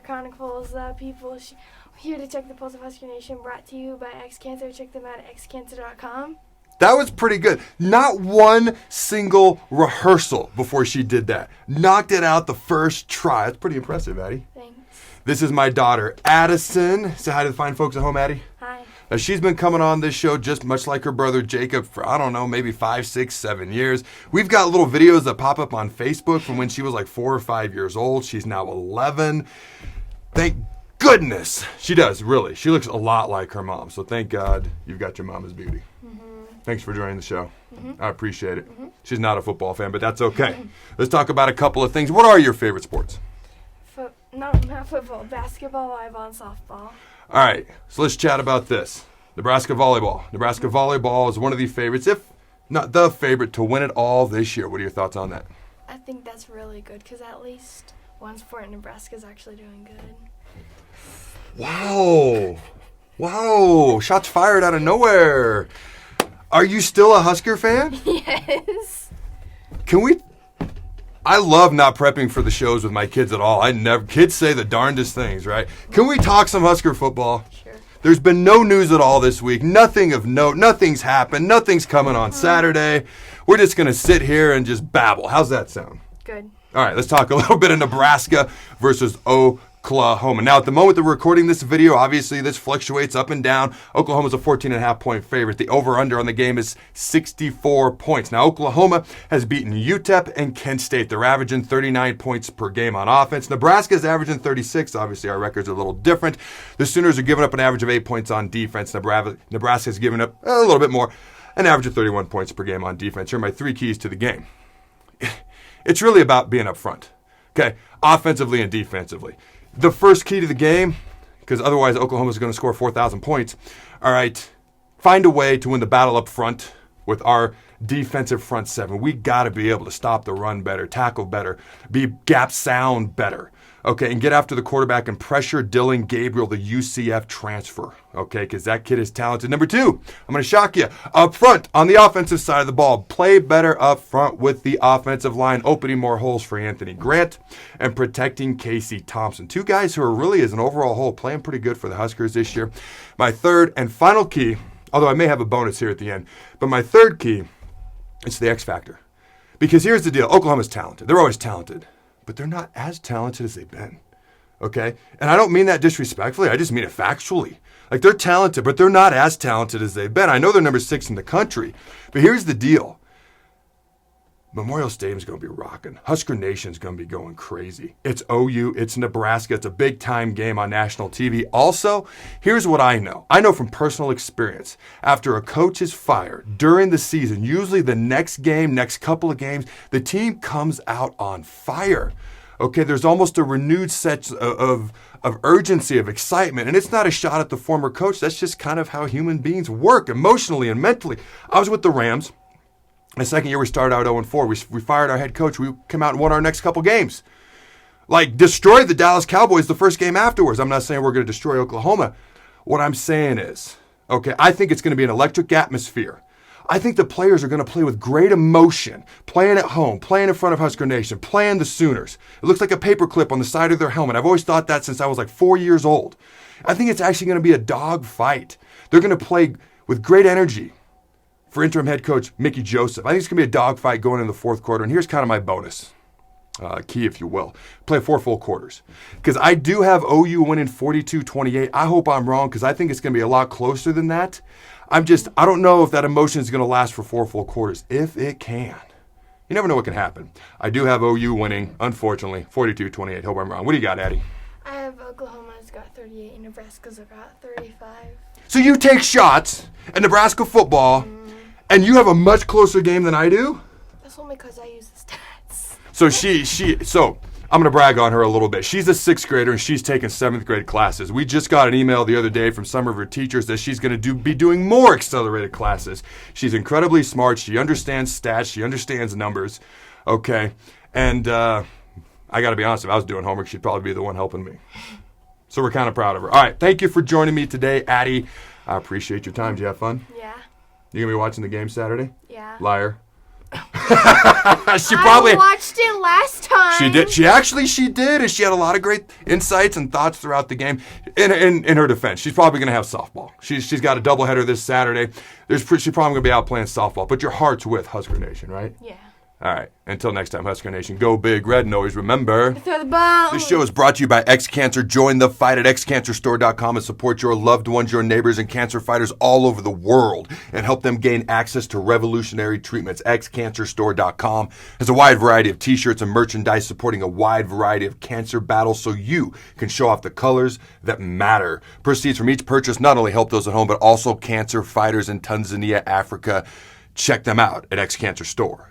Chronicles. People here to check the pulse of Husker Nation, brought to you by XCancer. Check them out at XCancer.com. That was pretty good. Not one single rehearsal before she did that. Knocked it out the first try. That's pretty impressive, Addie. Thanks. This is my daughter, Addison. Say hi to the fine folks at home, Addie. Hi. Now, she's been coming on this show just much like her brother Jacob for, I don't know, maybe 5, 6, 7 years. We've got little videos that pop up on Facebook from when she was like 4 or 5 years old. She's now 11. Thank goodness. She does, really. She looks a lot like her mom. So thank God you've got your mama's beauty. Thanks for joining the show. I appreciate it. She's not a football fan, but that's okay. Let's talk about a couple of things. What are your favorite sports? Not football, basketball, volleyball, and softball. All right, so let's chat about this. Nebraska volleyball. Nebraska volleyball is one of the favorites, if not the favorite, to win it all this year. What are your thoughts on that? I think that's really good because at least one sport in Nebraska is actually doing good. Wow. Shots fired out of nowhere. Are you still a Husker fan? Yes. I love not prepping for the shows with my kids at all. Kids say the darndest things, right? Can we talk some Husker football? Sure. There's been no news at all this week. Nothing of note. Nothing's happened. Nothing's coming on Saturday. We're just going to sit here and just babble. How's that sound? Good. All right, let's talk a little bit of Nebraska versus Oklahoma. Now, at the moment that we're recording this video, obviously this fluctuates up and down. Oklahoma's a 14.5-point favorite. The over-under on the game is 64 points. Now, Oklahoma has beaten UTEP and Kent State. They're averaging 39 points per game on offense. Nebraska's averaging 36. Obviously, our records are a little different. The Sooners are giving up an average of 8 points on defense. Nebraska's giving up a little bit more, an average of 31 points per game on defense. Here are my 3 keys to the game. It's really about being up front, okay, offensively and defensively. The first key to the game, because otherwise Oklahoma's going to score 4,000 points, all right, find a way to win the battle up front with our defensive front seven. We got to be able to stop the run better, tackle better, be gap sound better, okay, and get after the quarterback and pressure Dylan Gabriel, the UCF transfer, okay, because that kid is talented. Number 2, I'm going to shock you. Up front, on the offensive side of the ball, play better up front with the offensive line, opening more holes for Anthony Grant and protecting Casey Thompson. 2 guys who are really, as an overall whole, playing pretty good for the Huskers this year. My third and final key, although I may have a bonus here at the end, but my third key is the X factor. Because here's the deal. Oklahoma's talented. They're always talented. But they're not as talented as they've been, okay? And I don't mean that disrespectfully. I just mean it factually. Like, they're talented, but they're not as talented as they've been. I know they're number 6 in the country, but here's the deal. Memorial Stadium's going to be rocking. Husker Nation's going to be going crazy. It's OU. It's Nebraska. It's a big-time game on national TV. Also, here's what I know. I know from personal experience. After a coach is fired during the season, usually the next game, next couple of games, the team comes out on fire. Okay, there's almost a renewed sense of urgency, of excitement. And it's not a shot at the former coach. That's just kind of how human beings work emotionally and mentally. I was with the Rams. The second year we started out 0-4. We fired our head coach. We came out and won our next couple games. Like, destroyed the Dallas Cowboys the first game afterwards. I'm not saying we're going to destroy Oklahoma. What I'm saying is, okay, I think it's going to be an electric atmosphere. I think the players are going to play with great emotion, playing at home, playing in front of Husker Nation, playing the Sooners. It looks like a paperclip on the side of their helmet. I've always thought that since I was like 4 years old. I think it's actually going to be a dog fight. They're going to play with great energy for interim head coach Mickey Joseph. I think it's going to be a dogfight going in the fourth quarter. And here's kind of my bonus key, if you will. Play 4 full quarters. Because I do have OU winning 42-28. I hope I'm wrong because I think it's going to be a lot closer than that. I don't know if that emotion is going to last for 4 full quarters. If it can. You never know what can happen. I do have OU winning, unfortunately, 42-28. Hope I'm wrong. What do you got, Addie? I have Oklahoma's got 38 and Nebraska's got 35. So you take shots at Nebraska football, and you have a much closer game than I do? That's only because I use the stats. So I'm going to brag on her a little bit. She's a 6th grader, and she's taking 7th grade classes. We just got an email the other day from some of her teachers that she's going to be doing more accelerated classes. She's incredibly smart. She understands stats. She understands numbers. Okay. And I got to be honest, if I was doing homework, she'd probably be the one helping me. So we're kind of proud of her. All right. Thank you for joining me today, Addie. I appreciate your time. Did you have fun? Yeah. You going to be watching the game Saturday? Yeah. Liar. She probably I watched it last time. She did. She did, and she had a lot of great insights and thoughts throughout the game. In her defense, she's probably going to have softball. She's got a doubleheader this Saturday. She's probably going to be out playing softball. But your heart's with Husker Nation, right? Yeah. All right. Until next time, Husker Nation, go big red, and always remember. Throw the ball. This show is brought to you by XCancer. Join the fight at xcancerstore.com and support your loved ones, your neighbors, and cancer fighters all over the world and help them gain access to revolutionary treatments. xcancerstore.com has a wide variety of t-shirts and merchandise supporting a wide variety of cancer battles so you can show off the colors that matter. Proceeds from each purchase not only help those at home, but also cancer fighters in Tanzania, Africa. Check them out at xcancerstore.com.